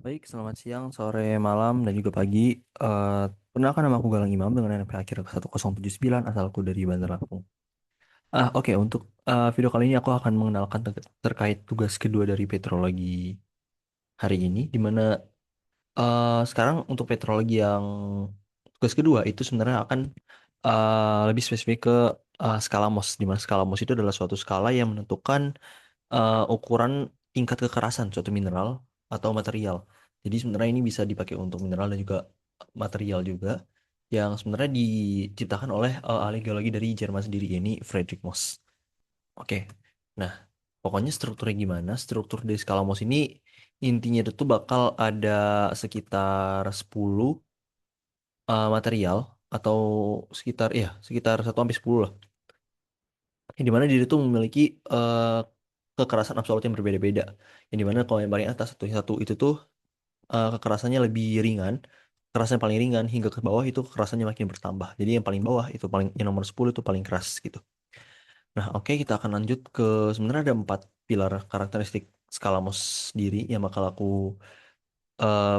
Baik, selamat siang, sore, malam, dan juga pagi. Eh Perkenalkan nama aku Galang Imam dengan NPM akhir ke 1079, asalku dari Bandar Lampung. Oke, untuk video kali ini aku akan mengenalkan terkait tugas kedua dari petrologi hari ini, di mana sekarang untuk petrologi yang tugas kedua itu sebenarnya akan lebih spesifik ke skala MOS, di mana skala MOS itu adalah suatu skala yang menentukan ukuran tingkat kekerasan suatu mineral atau material. Jadi sebenarnya ini bisa dipakai untuk mineral dan juga material juga yang sebenarnya diciptakan oleh ahli geologi dari Jerman sendiri, ini Friedrich Moos. Oke. Nah, pokoknya strukturnya gimana? Struktur dari skala Mohs ini intinya itu tuh bakal ada sekitar 10 material atau sekitar 1 sampai 10 lah. Yang dimana diri itu memiliki eh, kekerasan absolut yang berbeda-beda. Yang dimana kalau yang paling atas satu satu itu tuh kekerasannya lebih ringan, kekerasan yang paling ringan hingga ke bawah itu kekerasannya makin bertambah. Jadi yang paling bawah itu paling yang nomor 10 itu paling keras gitu. Nah, oke, kita akan lanjut ke sebenarnya ada 4 pilar karakteristik skala Mohs sendiri yang bakal aku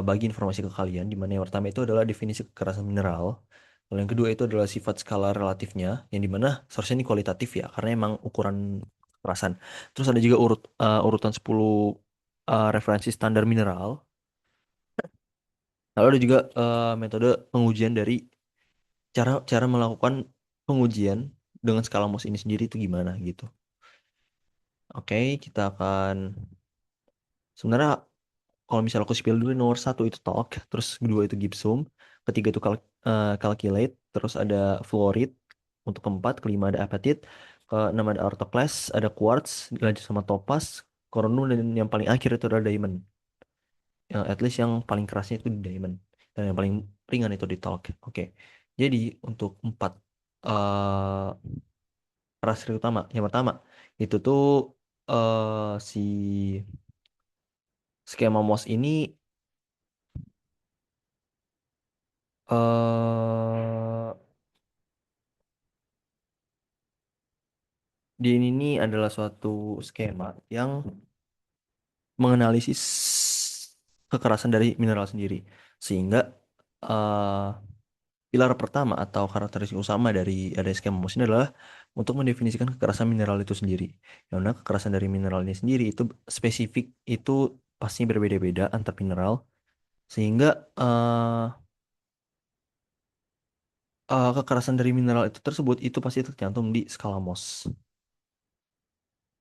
bagi informasi ke kalian. Di mana yang pertama itu adalah definisi kekerasan mineral. Lalu yang kedua itu adalah sifat skala relatifnya, yang dimana seharusnya ini kualitatif ya, karena emang ukuran kekerasan. Terus ada juga urutan 10 referensi standar mineral. Lalu ada juga metode pengujian dari cara cara melakukan pengujian dengan skala Mohs ini sendiri itu gimana gitu. Oke, kita akan sebenarnya kalau misalnya aku spill dulu nomor satu itu talk, terus kedua itu gypsum, ketiga itu calculate, terus ada fluorite, untuk keempat, kelima ada apatit, keenam ada orthoclase, ada quartz, dilanjut sama topaz, corundum, dan yang paling akhir itu ada diamond. Yang at least yang paling kerasnya itu di diamond, dan yang paling ringan itu di talk. Oke, jadi untuk empat uh, karakteristik utama, yang pertama itu tuh si skema MOS ini eh dia ini adalah suatu skema yang menganalisis kekerasan dari mineral sendiri. Sehingga eh, pilar pertama atau karakteristik utama dari ada skema MOS ini adalah untuk mendefinisikan kekerasan mineral itu sendiri. Yang mana kekerasan dari mineral ini sendiri itu spesifik, itu pasti berbeda-beda antar mineral. Sehingga eh, kekerasan dari mineral itu tersebut itu pasti tercantum di skala MOS.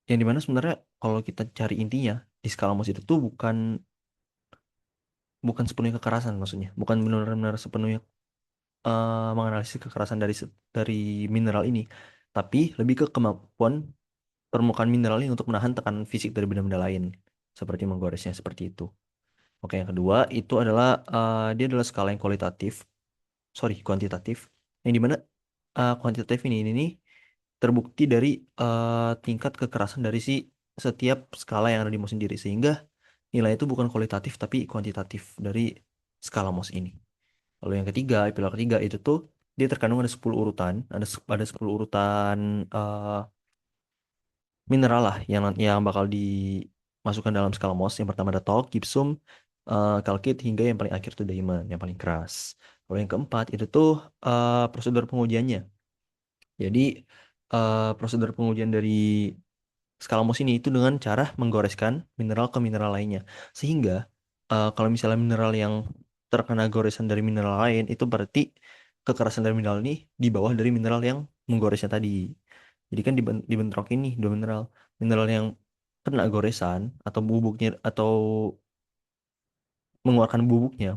Yang dimana sebenarnya kalau kita cari intinya di skala MOS itu tuh bukan bukan sepenuhnya kekerasan, maksudnya bukan benar-benar sepenuhnya menganalisis kekerasan dari mineral ini, tapi lebih ke kemampuan permukaan mineral ini untuk menahan tekanan fisik dari benda-benda lain seperti menggoresnya, seperti itu. Oke, yang kedua itu adalah dia adalah skala yang kuantitatif, yang dimana kuantitatif ini nih terbukti dari tingkat kekerasan dari si setiap skala yang ada di MOS sendiri, sehingga nilai itu bukan kualitatif tapi kuantitatif dari skala MOS ini. Lalu yang ketiga, pilar ketiga itu tuh dia terkandung ada 10 urutan, ada 10 urutan eh, mineral lah yang bakal dimasukkan dalam skala MOS. Yang pertama ada talk, gypsum, kalkit, hingga yang paling akhir tuh diamond, yang paling keras. Lalu yang keempat itu tuh prosedur pengujiannya. Jadi prosedur pengujian dari skala MOS ini itu dengan cara menggoreskan mineral ke mineral lainnya. Sehingga kalau misalnya mineral yang terkena goresan dari mineral lain, itu berarti kekerasan dari mineral ini di bawah dari mineral yang menggoresnya tadi. Jadi kan dibentrok ini dua mineral. Mineral yang kena goresan atau bubuknya atau mengeluarkan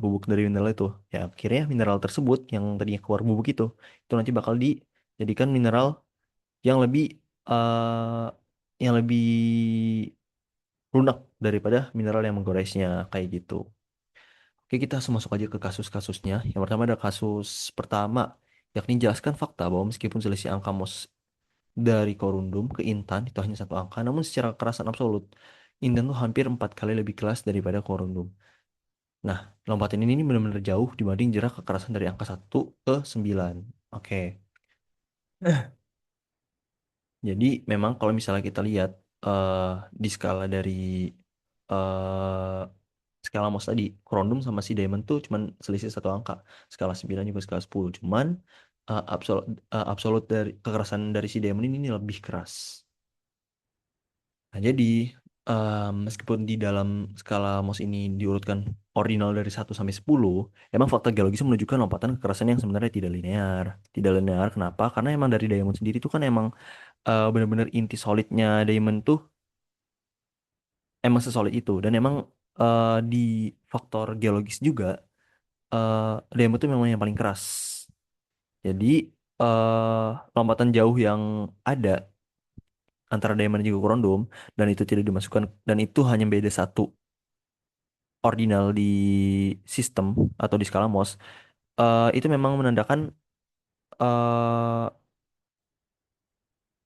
bubuk dari mineral itu. Ya akhirnya mineral tersebut yang tadinya keluar bubuk itu nanti bakal dijadikan mineral yang lebih yang lebih lunak daripada mineral yang menggoresnya, kayak gitu. Oke, kita langsung masuk aja ke kasus-kasusnya. Yang pertama ada kasus pertama, yakni jelaskan fakta bahwa meskipun selisih angka MOS dari korundum ke intan itu hanya satu angka, namun secara kekerasan absolut, intan tuh hampir 4 kali lebih keras daripada korundum. Nah, lompatan ini benar-benar jauh dibanding jarak kekerasan dari angka 1 ke 9. Oke, jadi memang kalau misalnya kita lihat eh, di skala dari eh, skala MOS tadi. Corundum sama si diamond tuh cuman selisih satu angka. Skala 9 juga skala 10. Cuman absolut dari kekerasan dari si diamond ini lebih keras. Nah, jadi meskipun di dalam skala MOS ini diurutkan ordinal dari 1 sampai 10, emang faktor geologis menunjukkan lompatan kekerasan yang sebenarnya tidak linear. Tidak linear kenapa? Karena emang dari diamond sendiri tuh kan emang benar-benar inti solidnya diamond tuh emang sesolid itu dan emang di faktor geologis juga eh diamond tuh memang yang paling keras. Jadi lompatan jauh yang ada antara diamond dan juga corundum dan itu tidak dimasukkan dan itu hanya beda satu ordinal di sistem atau di skala MOS, itu memang menandakan eh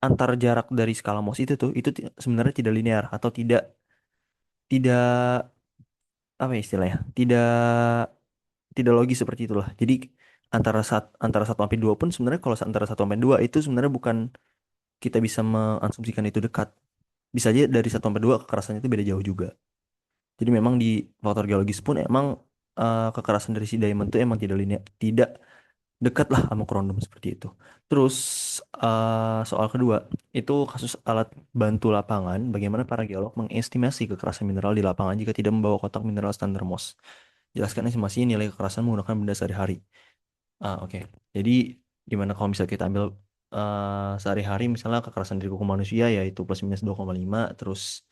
antar jarak dari skala MOS itu tuh itu sebenarnya tidak linear atau tidak apa ya istilahnya tidak logis seperti itulah. Jadi antara 1 sampai 2 pun sebenarnya kalau antara 1 sampai 2 itu sebenarnya bukan kita bisa mengasumsikan itu dekat. Bisa aja dari 1 sampai 2 kekerasannya itu beda jauh juga. Jadi memang di faktor geologis pun emang kekerasan dari si diamond itu emang tidak linear, tidak dekat lah sama corundum seperti itu. Terus soal kedua itu kasus alat bantu lapangan. Bagaimana para geolog mengestimasi kekerasan mineral di lapangan jika tidak membawa kotak mineral standar MOS? Jelaskan estimasi nilai kekerasan menggunakan benda sehari-hari. Oke. Jadi gimana kalau misalnya kita ambil sehari-hari misalnya kekerasan dari kuku manusia yaitu plus minus 2,5, terus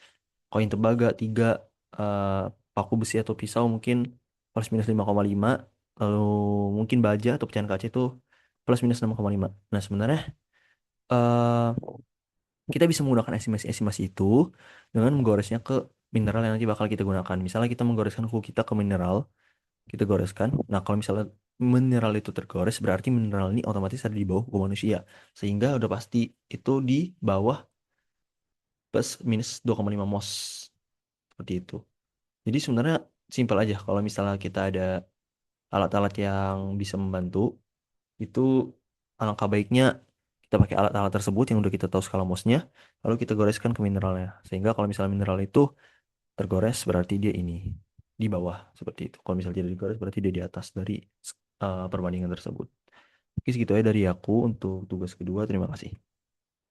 koin tembaga 3, eh, paku besi atau pisau mungkin plus minus 5,5, lalu mungkin baja atau pecahan kaca itu plus minus 6,5. Nah, sebenarnya eh kita bisa menggunakan estimasi-estimasi itu dengan menggoresnya ke mineral yang nanti bakal kita gunakan. Misalnya kita menggoreskan kuku kita ke mineral, kita goreskan. Nah, kalau misalnya mineral itu tergores, berarti mineral ini otomatis ada di bawah kuku manusia. Sehingga udah pasti itu di bawah plus minus 2,5 mos. Seperti itu. Jadi sebenarnya simpel aja. Kalau misalnya kita ada alat-alat yang bisa membantu, itu alangkah baiknya kita pakai alat-alat tersebut yang udah kita tahu skala mosnya, lalu kita goreskan ke mineralnya. Sehingga kalau misalnya mineral itu tergores, berarti dia ini di bawah. Seperti itu. Kalau misalnya tidak digores, berarti dia di atas dari perbandingan tersebut. Oke, segitu aja dari aku untuk tugas kedua. Terima kasih.